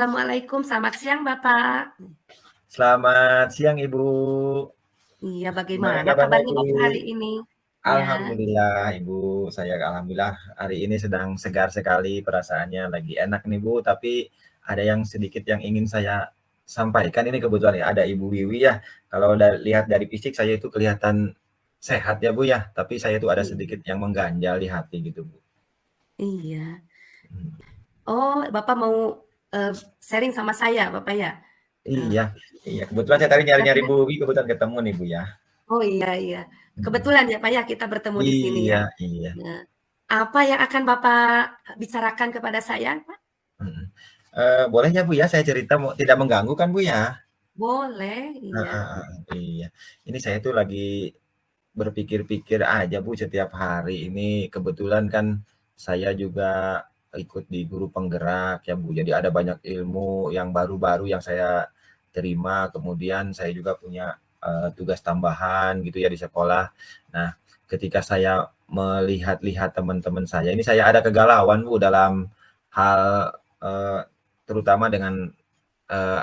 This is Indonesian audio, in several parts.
Assalamualaikum, selamat siang Bapak. Selamat siang Ibu. Iya, Gimana bagaimana kabarnya kabarnya Ibu? Bapak hari ini? Ya, Alhamdulillah Ibu, saya alhamdulillah hari ini sedang segar sekali perasaannya, lagi enak nih Bu. Tapi ada yang sedikit yang ingin saya sampaikan ini kebetulan ya, ada Ibu Wiwi ya. Kalau lihat dari fisik saya itu kelihatan sehat ya Bu ya, tapi saya itu ada sedikit iya, yang mengganjal di hati gitu Bu. iya. Hmm. Oh, Bapak mau, sharing sama saya Bapak ya? Eee, Iya, iya kebetulan saya tadi nyari-nyari kira-kira Bu Wiwi kebetulan ketemu nih Bu ya. oh iya iya. Hmm. Kebetulan ya Pak ya kita bertemu di sini ya. Iya, iya. Nah, apa yang akan Bapak bicarakan kepada saya Pak? Mhm. Boleh ya, Bu, ya, saya cerita tidak mengganggu kan, Bu, ya? Boleh, iya. Heeh, heeh, iya. Ini saya tuh lagi berpikir-pikir aja, Bu, setiap hari ini kebetulan kan saya juga ikut di guru penggerak ya, Bu. Jadi ada banyak ilmu yang baru-baru yang saya terima, kemudian saya juga punya, tugas tambahan gitu ya di sekolah. Nah, ketika saya melihat-lihat teman-teman saya, ini saya ada kegalauan, Bu, dalam hal, terutama dengan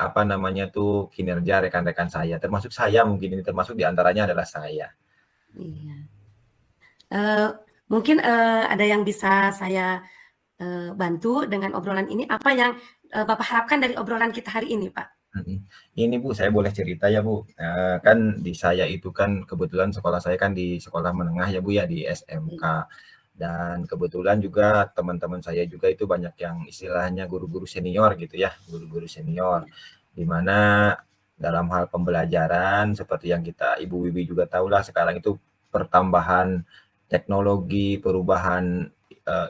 apa namanya tuh, kinerja rekan-rekan saya, termasuk saya mungkin ini, termasuk di antaranya adalah saya. Iya. Eee, mungkin, ada yang bisa saya, bantu dengan obrolan ini, apa yang, Bapak harapkan dari obrolan kita hari ini, Pak? Mhm. Ini Bu, saya boleh cerita ya Bu, kan di saya itu kan kebetulan sekolah saya kan di sekolah menengah ya Bu ya, di SMK. Iya. Dan kebetulan juga teman-teman saya juga itu banyak yang istilahnya guru-guru senior gitu ya, guru-guru senior. Iya. Di mana dalam hal pembelajaran seperti yang kita Ibu Wibi juga tahulah sekarang itu pertambahan teknologi, perubahan,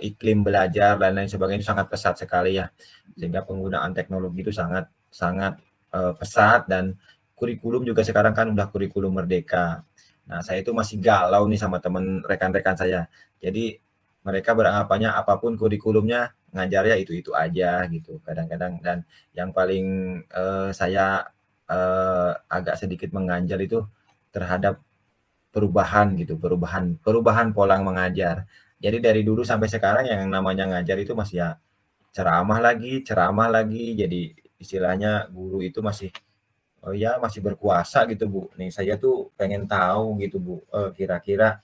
iklim belajar dan lain sebagainya itu sangat pesat sekali ya. Sehingga penggunaan teknologi itu sangat sangat, pesat dan kurikulum juga sekarang kan udah kurikulum merdeka. Nah, saya itu masih galau nih sama teman rekan-rekan saya. Jadi mereka beranggapannya apapun kurikulumnya ngajarnya itu-itu aja gitu kadang-kadang dan yang paling, saya, agak sedikit mengganjal itu terhadap perubahan gitu, perubahan perubahan pola mengajar. Jadi dari dulu sampai sekarang yang namanya ngajar itu masih ya ceramah lagi, jadi istilahnya guru itu masih, oh ya masih berkuasa gitu Bu. Nih saya tuh pengen tahu gitu Bu, kira-kira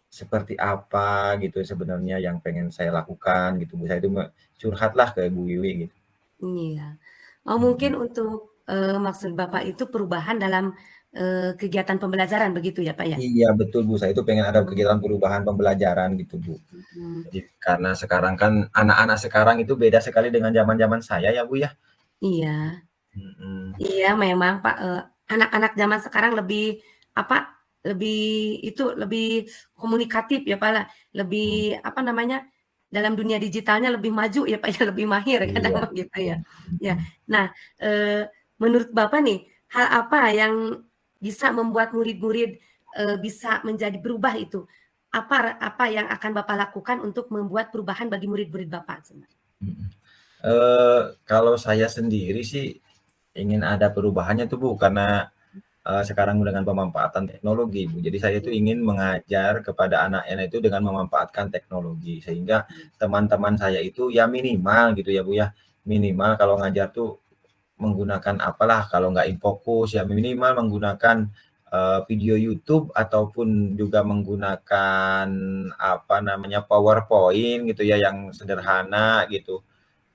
seperti apa gitu sebenarnya yang pengen saya lakukan gitu Bu. Saya itu curhatlah ke Bu Wiwi gitu. Iya. Oh, mungkin Mhm. untuk, maksud Bapak itu perubahan dalam, kegiatan pembelajaran begitu ya, Pak, ya? Iya betul Bu, saya itu pengen ada kegiatan Oh, perubahan pembelajaran gitu Bu. mhm. Jadi karena sekarang kan anak-anak sekarang itu beda sekali dengan zaman-zaman saya ya Bu ya. Iya. Mhm. Iya memang Pak, anak-anak zaman sekarang lebih, apa, lebih lebih komunikatif ya Pak lah, Mhm. lebih, apa namanya, dalam dunia digitalnya lebih maju ya Pak ya, lebih mahir kadang Iya, begitu iya. ya. Ya, Mhm. nah, menurut Bapak nih, hal apa yang bisa membuat murid-murid, bisa menjadi berubah itu? Apa yang akan Bapak lakukan untuk membuat perubahan bagi murid-murid Bapak? Coba? Mhm. Kalau saya sendiri sih ingin ada perubahannya tuh Bu, karena, sekarang dengan pemanfaatan teknologi Bu. Jadi saya itu Iya, ingin mengajar kepada anak-anak itu dengan memanfaatkan teknologi, sehingga teman-teman saya itu ya minimal gitu ya Bu ya, minimal kalau ngajar tuh menggunakan apalah, kalau nggak infocus ya minimal menggunakan, video YouTube ataupun juga menggunakan apa namanya, PowerPoint gitu ya yang sederhana gitu.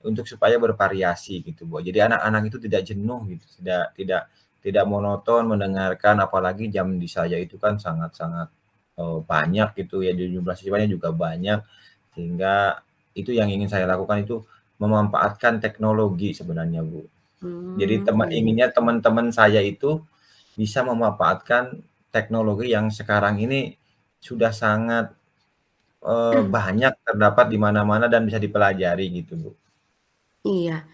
Untuk supaya bervariasi gitu, Bu. Jadi anak-anak itu tidak jenuh gitu, tidak monoton mendengarkan, apalagi jam di saya itu kan sangat-sangat, banyak gitu ya, jumlah siswanya juga banyak, sehingga itu yang ingin saya lakukan itu memanfaatkan teknologi sebenarnya, Bu. Jadi iya, inginnya teman-teman saya itu bisa memanfaatkan teknologi yang sekarang ini sudah sangat, banyak terdapat di mana-mana dan bisa dipelajari gitu, Bu. iya.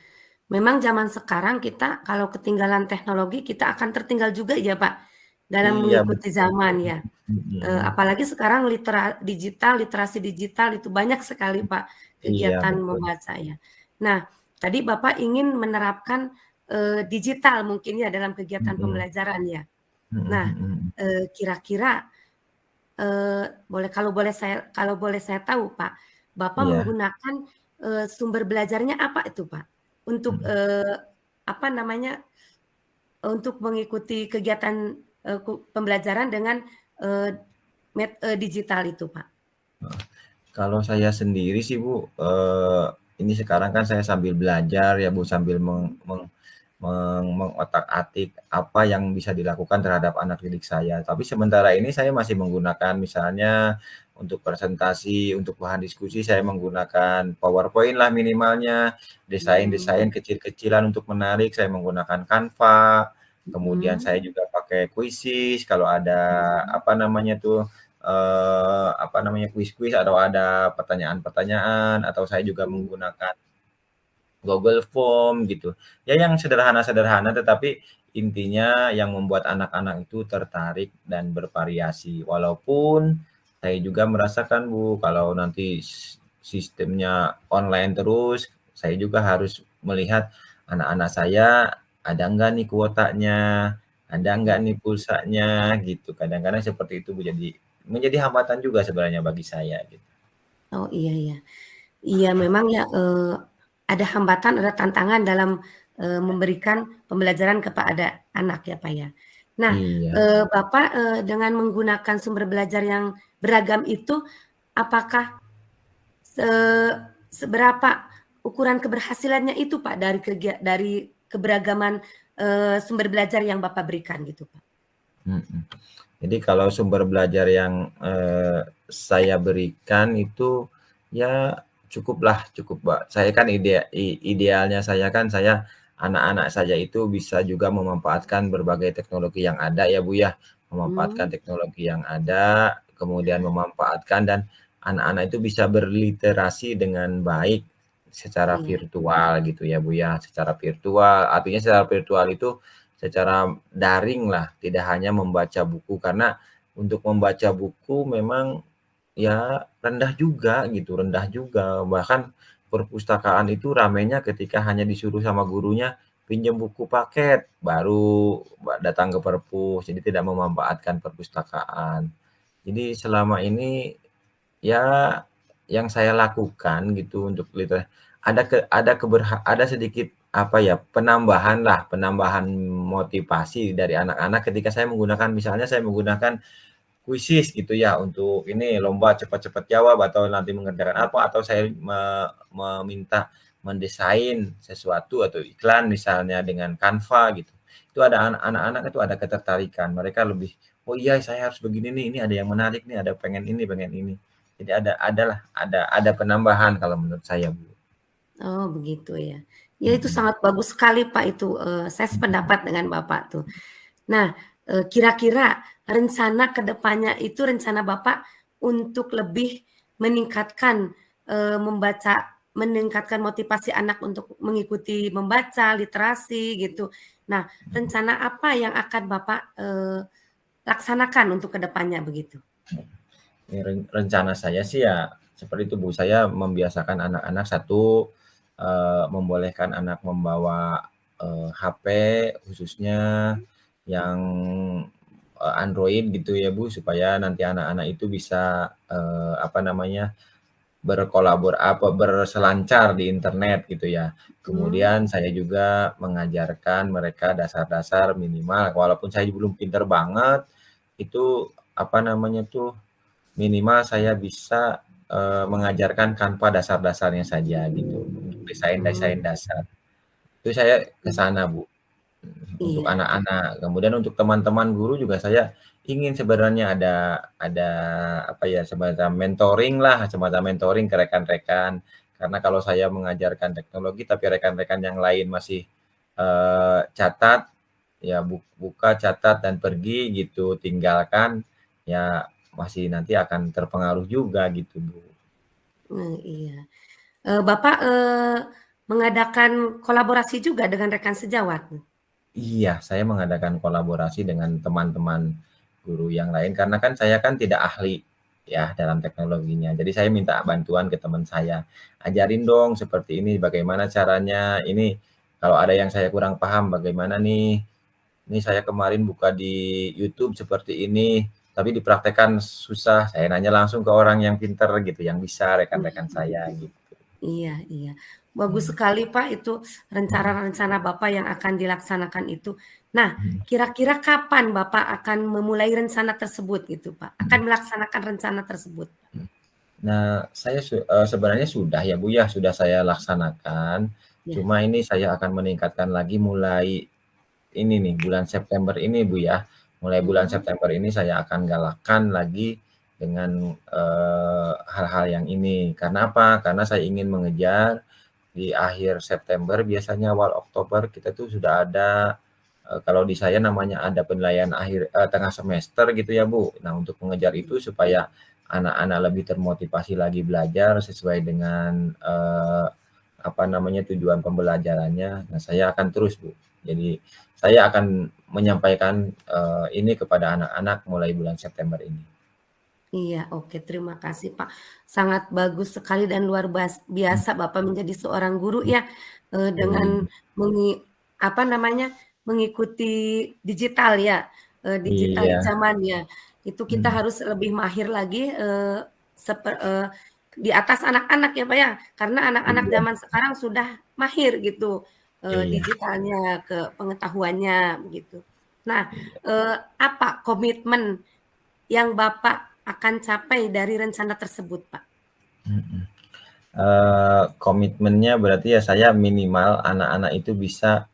Memang zaman sekarang kita kalau ketinggalan teknologi, kita akan tertinggal juga ya, Pak, dalam Iya mengikuti betul. zaman ya. Mhm. Apalagi sekarang literasi digital itu banyak sekali, Pak, Iya kegiatan betul. membaca ya. Nah, tadi Bapak ingin menerapkan, digital mungkin ya dalam kegiatan Mhm. pembelajaran ya. Mhm Nah, mhm. kira-kira, kalau boleh saya tahu, Pak, Bapak Iya. menggunakan, sumber belajarnya apa itu, Pak? untuk, Mhm. apa namanya, untuk mengikuti kegiatan, pembelajaran dengan, eee, digital itu, Pak? Kalau saya sendiri sih Bu, ini sekarang kan saya sambil belajar ya Bu, sambil mengotak-atik apa yang bisa dilakukan terhadap anak didik saya. Tapi sementara ini saya masih menggunakan misalnya untuk presentasi, untuk bahan diskusi saya menggunakan PowerPoint lah minimalnya, Mmm, desain-desain kecil-kecilan untuk menarik saya menggunakan Canva, kemudian mhm, saya juga pakai Quizizz kalau ada apa namanya tuh, apa namanya, kuis-kuis atau ada pertanyaan-pertanyaan, atau saya juga mhm. menggunakan Google Form gitu. Ya yang sederhana-sederhana tetapi intinya yang membuat anak-anak itu tertarik dan bervariasi. Walaupun saya juga merasakan Bu, kalau nanti sistemnya online terus, saya juga harus melihat anak-anak saya ada enggak nih kuotanya, ada enggak Iya. nih pulsanya gitu. Kadang-kadang seperti itu Bu, jadi menjadi hambatan juga sebenarnya bagi saya gitu. Oh, iya iya. Iya memang ya, ada hambatan, ada tantangan dalam, memberikan pembelajaran kepada anak ya, Pak, ya. Nah, Iya. Bapak, dengan menggunakan sumber belajar yang beragam itu, apakah se seberapa ukuran keberhasilannya itu, Pak, dari keberagaman, sumber belajar yang Bapak berikan gitu, Pak? Mhm. Jadi kalau sumber belajar yang, saya berikan itu ya cukuplah, cukup, Mbak. Saya kan idealnya saya kan anak-anak saya itu bisa juga memanfaatkan berbagai teknologi yang ada ya, Bu, ya. Memanfaatkan Mmm, teknologi yang ada, kemudian memanfaatkan dan anak-anak itu bisa berliterasi dengan baik secara iya, virtual gitu ya, Bu, ya. Secara virtual, artinya secara virtual itu secara daring lah, tidak hanya membaca buku. Karena untuk membaca buku memang ya rendah juga gitu, rendah juga. Bahkan perpustakaan itu ramainya ketika hanya disuruh sama gurunya pinjam buku paket, baru datang ke perpus, jadi tidak memanfaatkan perpustakaan. Jadi selama ini ya, yang saya lakukan gitu untuk ada sedikit, apa ya, penambahan motivasi dari anak-anak ketika saya menggunakan misalnya saya menggunakan kuisis gitu ya, untuk ini lomba cepat-cepat jawab atau nanti mengerjakan apa, atau saya meminta mendesain sesuatu atau iklan misalnya dengan Canva gitu. Itu ada anak-anak itu ada ketertarikan, mereka lebih, "Oh iya saya harus begini nih, ini ada yang menarik nih, ada pengen ini pengen ini." Jadi ada penambahan kalau menurut saya, Bu. oh begitu ya. Ya itu Mhm. sangat bagus sekali, Pak, itu, saya Mhm. sependapat dengan Bapak tuh. Nah, kira-kira rencana ke depannya itu rencana Bapak untuk lebih meningkatkan, meningkatkan motivasi anak untuk mengikuti membaca, literasi gitu. Nah, rencana apa yang akan Bapak, laksanakan untuk ke depannya begitu? Ini rencana saya sih ya seperti itu, Bu, saya membiasakan anak-anak satu, membolehkan anak membawa, HP khususnya yang, Android gitu ya, Bu, supaya nanti anak-anak itu bisa, apa namanya, berselancar di internet gitu ya. Mmm, Kemudian saya juga mengajarkan mereka dasar-dasar minimal, walaupun saya belum pinter banget, itu apa namanya tuh, minimal saya bisa, mengajarkan Canva dasar-dasarnya saja gitu, untuk oh, desain-desain dasar. Itu saya ke mmm, sana, Bu, untuk iya, anak-anak. Kemudian untuk teman-teman guru juga saya ingin sebenarnya ada apa ya, semacam mentoring ke rekan-rekan. Karena kalau saya mengajarkan teknologi tapi rekan-rekan yang lain masih, catat, ya buka, catat, dan pergi gitu, tinggalkan, ya masih nanti akan terpengaruh juga gitu, Bu. iya. Bapak, mengadakan kolaborasi juga dengan rekan sejawat? Iya, saya mengadakan kolaborasi dengan teman-teman guru yang lain karena kan saya kan tidak ahli ya dalam teknologinya. Jadi saya minta bantuan ke teman saya, "Ajarin dong seperti ini, bagaimana caranya? Ini kalau ada yang saya kurang paham bagaimana nih? Ini saya kemarin buka di YouTube seperti ini, tapi dipraktekkan susah." Saya nanya langsung ke orang yang pinter gitu, yang bisa, rekan-rekan Mmm, saya gitu. iya iya. Bagus sekali Pak itu Mhm, rencana-rencana Bapak yang akan dilaksanakan itu. Nah, mhm, kira-kira kapan Bapak akan memulai rencana tersebut gitu Pak? Akan mhm, melaksanakan rencana tersebut? mhm. Nah, saya sebenarnya sudah ya, Bu, ya, sudah saya laksanakan. Ya. Cuma ini saya akan meningkatkan lagi mulai ini nih, bulan September ini, Bu, ya. Mulai bulan Mhm. September ini saya akan galakkan lagi dengan, hal-hal yang ini. Karena apa? Karena saya ingin mengejar di akhir September, biasanya awal Oktober kita tuh sudah ada, kalau di saya namanya ada penilaian akhir tengah semester gitu ya, Bu. Nah, untuk mengejar itu supaya anak-anak lebih termotivasi lagi belajar sesuai dengan, apa namanya, tujuan pembelajarannya. Nah, saya akan terus, Bu. Jadi, saya akan menyampaikan, ini kepada anak-anak mulai bulan September ini. Iya, oke, terima kasih, Pak. Sangat bagus sekali dan luar Mhm, biasa Bapak menjadi seorang guru ya, dengan mhm. apa namanya, mengikuti digital ya, digital Iya, zamannya. Itu kita mhm, harus lebih mahir lagi, di atas anak-anak ya, Pak, ya. Karena anak-anak iya, zaman sekarang sudah mahir gitu, iya, digitalnya, pengetahuannya, begitu. Nah, iya, apa komitmen yang Bapak akan capai dari rencana tersebut, Pak? mhm. Komitmennya berarti ya saya minimal anak-anak itu bisa,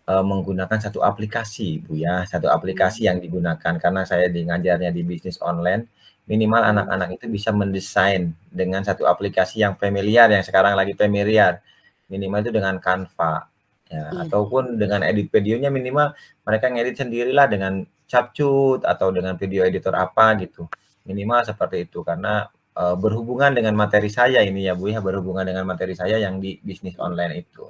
menggunakan satu aplikasi, Bu, ya, satu aplikasi Mmm, yang digunakan karena saya ngajarnya di bisnis online, minimal mhm, anak-anak itu bisa mendesain dengan satu aplikasi yang familiar, yang sekarang lagi familiar, minimal itu dengan Canva, ya, iya, ataupun dengan edit videonya minimal mereka ngedit sendirilah dengan CapCut atau dengan video editor apa gitu, minimal seperti itu. Karena, berhubungan dengan materi saya ini ya, Bu, ya, berhubungan dengan materi saya yang di bisnis iya. online itu.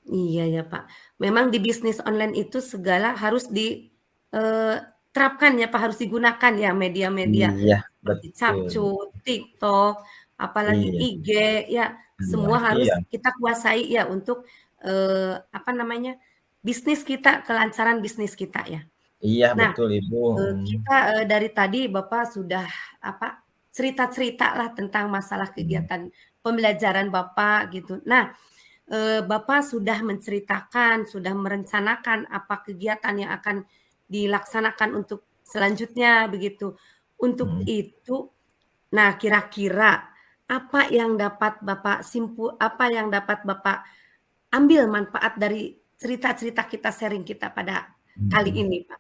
Iya ya, Pak. Memang di bisnis online itu segala harus terapkan ya, Pak, harus digunakan ya media-media Iya, seperti betul. Capcut, TikTok, apalagi Iya, IG, ya iya, semua harus iya, kita kuasai ya untuk, apa namanya, bisnis kita, kelancaran bisnis kita ya. iya, Nah, betul, Ibu, Kita, dari tadi Bapak sudah, apa, cerita-ceritalah tentang masalah mhm, kegiatan pembelajaran Bapak gitu. Nah, Bapak sudah menceritakan, sudah merencanakan apa kegiatan yang akan dilaksanakan untuk selanjutnya begitu. Untuk mhm, itu, nah kira-kira apa yang dapat Bapak ambil manfaat dari cerita-cerita kita, sharing kita pada kali mhm, ini, Pak?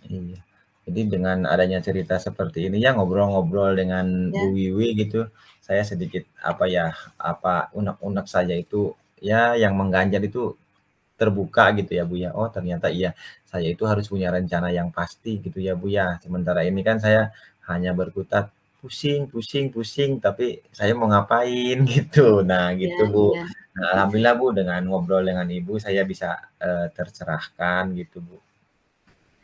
iya. Jadi dengan adanya cerita seperti ini ya, ngobrol-ngobrol dengan Bu Ya, Wiwi gitu, saya sedikit, apa ya, apa, unek-unek saja itu, ya yang mengganjal itu terbuka gitu ya, Bu, ya. Oh ternyata iya, saya itu harus punya rencana yang pasti gitu ya, Bu, ya. Sementara ini kan saya hanya berkutat, pusing pusing pusing, tapi saya mau ngapain gitu. Nah iya gitu, Bu. iya. Nah alhamdulillah, Bu, dengan ngobrol dengan Ibu saya bisa, tercerahkan gitu, Bu.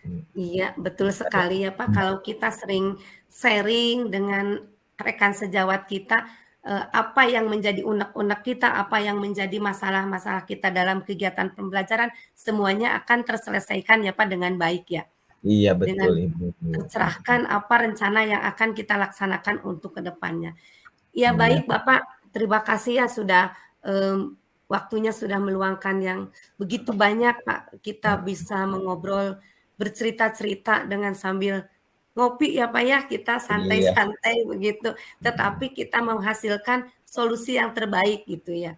Mhm, Iya, betul ada sekali ya Pak, mhm, kalau kita sering sharing dengan rekan sejawat kita, apa yang menjadi unek-unek kita, apa yang menjadi masalah-masalah kita dalam kegiatan pembelajaran, semuanya akan terselesaikan ya Pak dengan baik ya, iya betul, dengan Ibu, mhm, tercerahkan apa rencana yang akan kita laksanakan untuk ke depannya. Ya iya, baik Bapak, terima kasih ya sudah, waktunya sudah meluangkan yang begitu banyak Pak, kita mhm, bisa mengobrol, bercerita-cerita dengan sambil ngopi ya Pak ya, kita iya, santai-santai begitu, mhm, tetapi kita menghasilkan solusi yang terbaik gitu ya.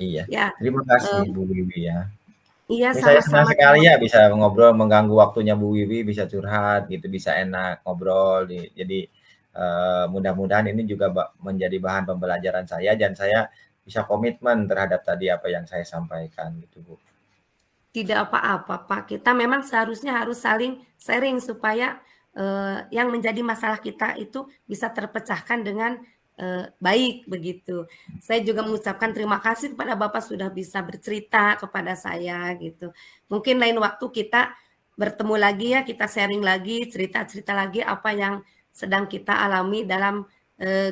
iya. Ya, Terima kasih mmm, Bu Wiwi ya. iya Ini saya senang sama-sama sekali terima ya kasih. bisa ngobrol mengganggu waktunya Bu Wiwi, bisa curhat gitu, bisa enak ngobrol jadi, mudah-mudahan ini juga menjadi bahan pembelajaran saya dan saya bisa komitmen terhadap tadi apa yang saya sampaikan gitu, Bu. Tidak apa-apa, Pak. Kita memang seharusnya harus saling sharing supaya, yang menjadi masalah kita itu bisa terpecahkan dengan, baik begitu. Saya juga mengucapkan terima kasih kepada Bapak sudah bisa bercerita kepada saya gitu. Mungkin lain waktu kita bertemu lagi ya, kita sharing lagi, cerita-cerita lagi apa yang sedang kita alami dalam,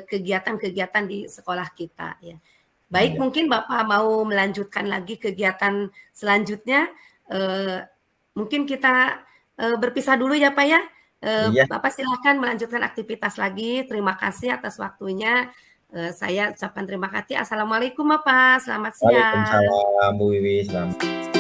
kegiatan-kegiatan di sekolah kita ya. Baik, Iya, mungkin Bapak mau melanjutkan lagi kegiatan selanjutnya, eee, mungkin kita, berpisah dulu ya, Pak, ya. iya, Bapak silakan melanjutkan aktivitas lagi. Terima kasih atas waktunya. Saya ucapkan terima kasih. Assalamualaikum Bapak, selamat siang. Waalaikumsalam Bu Wiwi, selamat